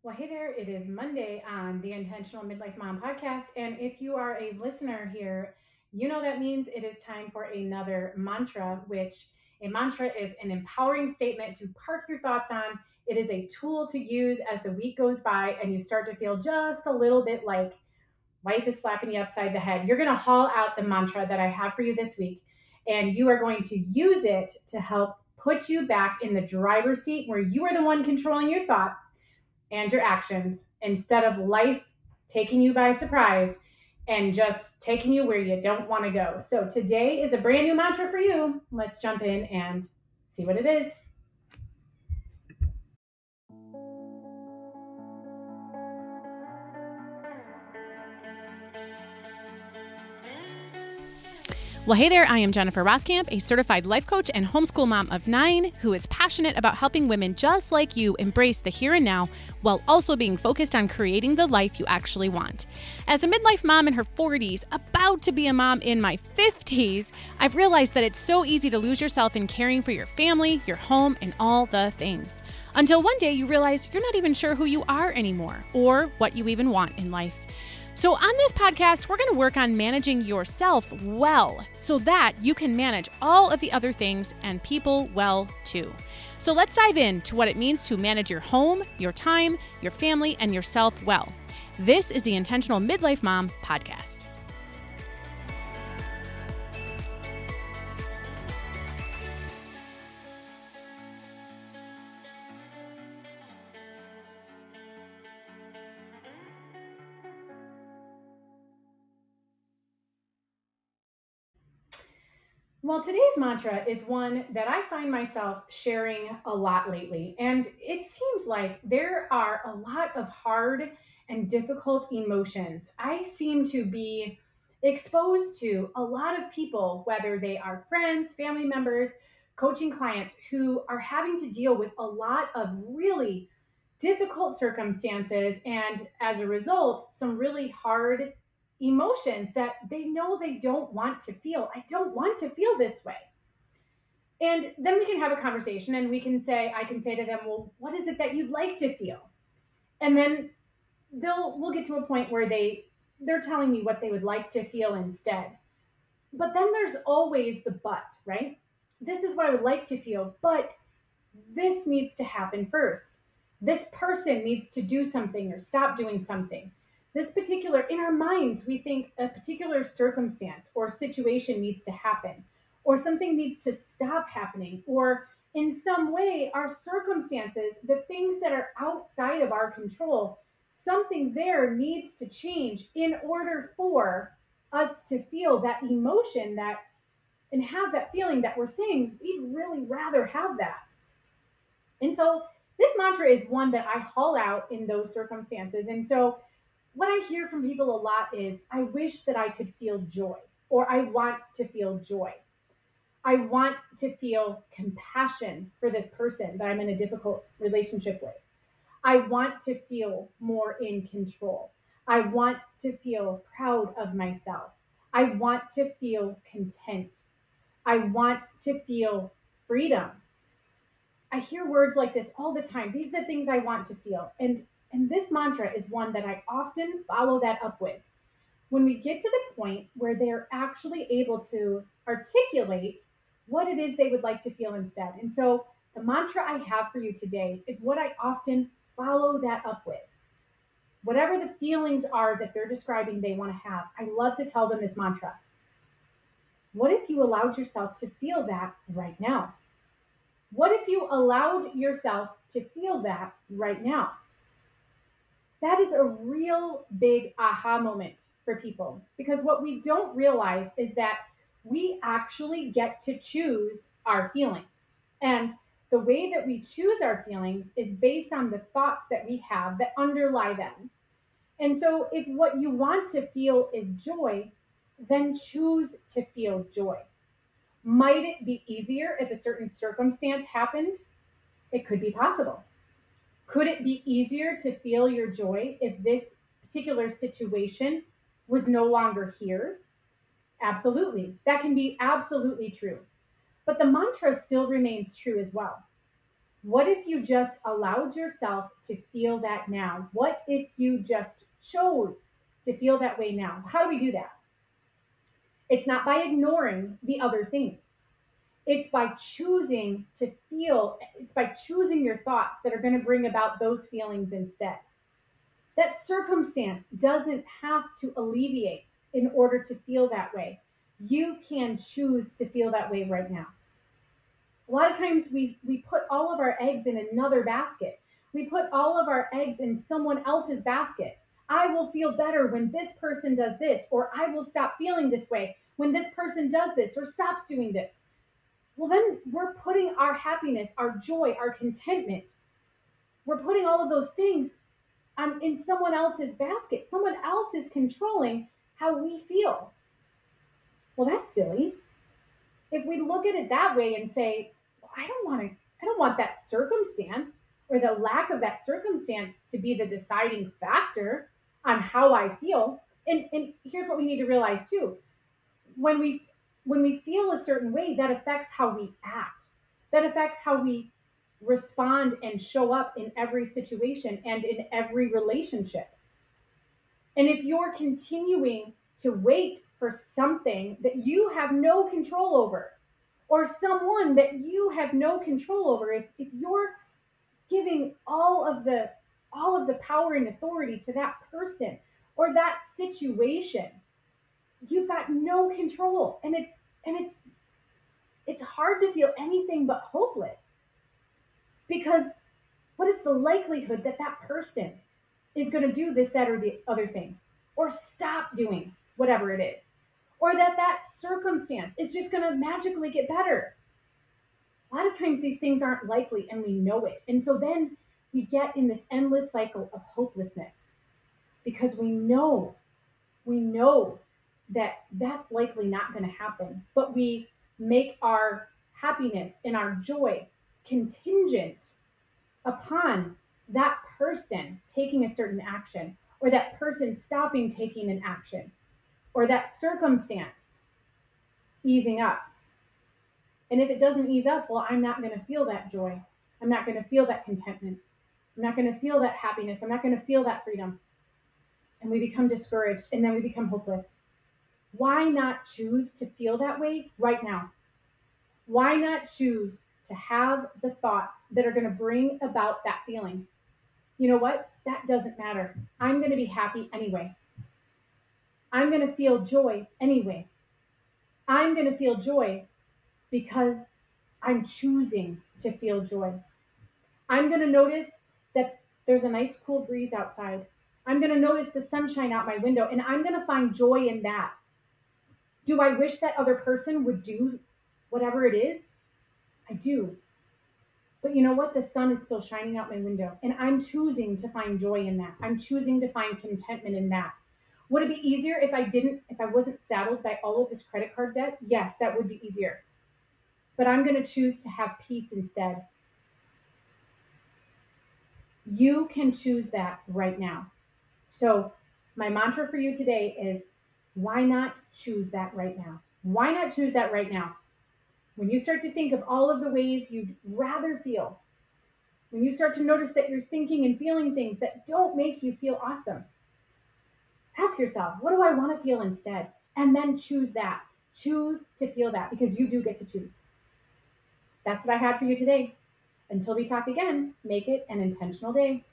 Well, hey there. It is Monday on the Intentional Midlife Mom podcast. And if you are a listener here, you know that means it is time for another mantra, which a mantra is an empowering statement to park your thoughts on. It is a tool to use as the week goes by and you start to feel just a little bit like life is slapping you upside the head. You're going to haul out the mantra that I have for you this week, and you are going to use it to help put you back in the driver's seat where you are the one controlling your thoughts and your actions instead of life taking you by surprise and just taking you where you don't want to go. So today is a brand new mantra for you. Let's jump in and see what it is. Well, hey there, I am Jennifer Roskamp, a certified life coach and homeschool mom of 9 who is passionate about helping women just like you embrace the here and now while also being focused on creating the life you actually want. As a midlife mom in her 40s, about to be a mom in my 50s, I've realized that it's so easy to lose yourself in caring for your family, your home, and all the things. Until one day you realize you're not even sure who you are anymore or what you even want in life. So on this podcast, we're going to work on managing yourself well so that you can manage all of the other things and people well too. So let's dive into what it means to manage your home, your time, your family, and yourself well. This is the Intentional Midlife Mom podcast. Well, today's mantra is one that I find myself sharing a lot lately. And it seems like there are a lot of hard and difficult emotions. I seem to be exposed to a lot of people, whether they are friends, family members, coaching clients, who are having to deal with a lot of really difficult circumstances. And as a result, some really hard emotions that they know they don't want to feel. I don't want to feel this way. And then we can have a conversation and I can say to them, well, what is it that you'd like to feel? And then we'll get to a point where they're telling me what they would like to feel instead. But then there's always the but, right? This is what I would like to feel, but this needs to happen first. This person needs to do something or stop doing something. In our minds, we think a particular circumstance or situation needs to happen, or something needs to stop happening, or in some way, our circumstances, the things that are outside of our control, something there needs to change in order for us to feel that emotion and have that feeling that we're saying we'd really rather have that. And so this mantra is one that I haul out in those circumstances. And so what I hear from people a lot is, I wish that I could feel joy, or I want to feel joy. I want to feel compassion for this person that I'm in a difficult relationship with. I want to feel more in control. I want to feel proud of myself. I want to feel content. I want to feel freedom. I hear words like this all the time. These are the things I want to feel. And this mantra is one that I often follow that up with. When we get to the point where they're actually able to articulate what it is they would like to feel instead. And so the mantra I have for you today is what I often follow that up with. Whatever the feelings are that they're describing they want to have, I love to tell them this mantra. What if you allowed yourself to feel that right now? What if you allowed yourself to feel that right now? That is a real big aha moment for people, because what we don't realize is that we actually get to choose our feelings. And the way that we choose our feelings is based on the thoughts that we have that underlie them. And so if what you want to feel is joy, then choose to feel joy. Might it be easier if a certain circumstance happened? It could be possible. Could it be easier to feel your joy if this particular situation was no longer here? Absolutely. That can be absolutely true. But the mantra still remains true as well. What if you just allowed yourself to feel that now? What if you just chose to feel that way now? How do we do that? It's not by ignoring the other things. It's by choosing to feel, it's by choosing your thoughts that are going to bring about those feelings instead. That circumstance doesn't have to alleviate in order to feel that way. You can choose to feel that way right now. A lot of times we put all of our eggs in another basket. We put all of our eggs in someone else's basket. I will feel better when this person does this, or I will stop feeling this way when this person does this or stops doing this. Well, then we're putting our happiness, our joy, our contentment, we're putting all of those things in someone else's basket. Someone else is controlling how we feel. Well, that's silly. If we look at it that way and say, well, I don't want that circumstance or the lack of that circumstance to be the deciding factor on how I feel. And here's what we need to realize too. When we when we feel a certain way, that affects how we act. That affects how we respond and show up in every situation and in every relationship. And if you're continuing to wait for something that you have no control over, or someone that you have no control over, if you're giving all of the power and authority to that person or that situation, you've got no control. And it's hard to feel anything but hopeless, because what is the likelihood that that person is going to do this, that, or the other thing, or stop doing whatever it is, or that that circumstance is just going to magically get better? A lot of times these things aren't likely and we know it. And so then we get in this endless cycle of hopelessness because we know that that's likely not going to happen, but we make our happiness and our joy contingent upon that person taking a certain action, or that person stopping taking an action, or that circumstance easing up. And if it doesn't ease up, well, I'm not going to feel that joy. I'm not going to feel that contentment. I'm not going to feel that happiness. I'm not going to feel that freedom. And we become discouraged, and then we become hopeless. Why not choose to feel that way right now? Why not choose to have the thoughts that are going to bring about that feeling? You know what? That doesn't matter. I'm going to be happy anyway. I'm going to feel joy anyway. I'm going to feel joy because I'm choosing to feel joy. I'm going to notice that there's a nice cool breeze outside. I'm going to notice the sunshine out my window, and I'm going to find joy in that. Do I wish that other person would do whatever it is? I do. But you know what? The sun is still shining out my window, and I'm choosing to find joy in that. I'm choosing to find contentment in that. Would it be easier if I wasn't saddled by all of this credit card debt? Yes, that would be easier. But I'm going to choose to have peace instead. You can choose that right now. So, my mantra for you today is, why not choose that right now? Why not choose that right now? When you start to think of all of the ways you'd rather feel, when you start to notice that you're thinking and feeling things that don't make you feel awesome, ask yourself, what do I want to feel instead? And then choose that. Choose to feel that, because you do get to choose. That's what I had for you today. Until we talk again, make it an intentional day.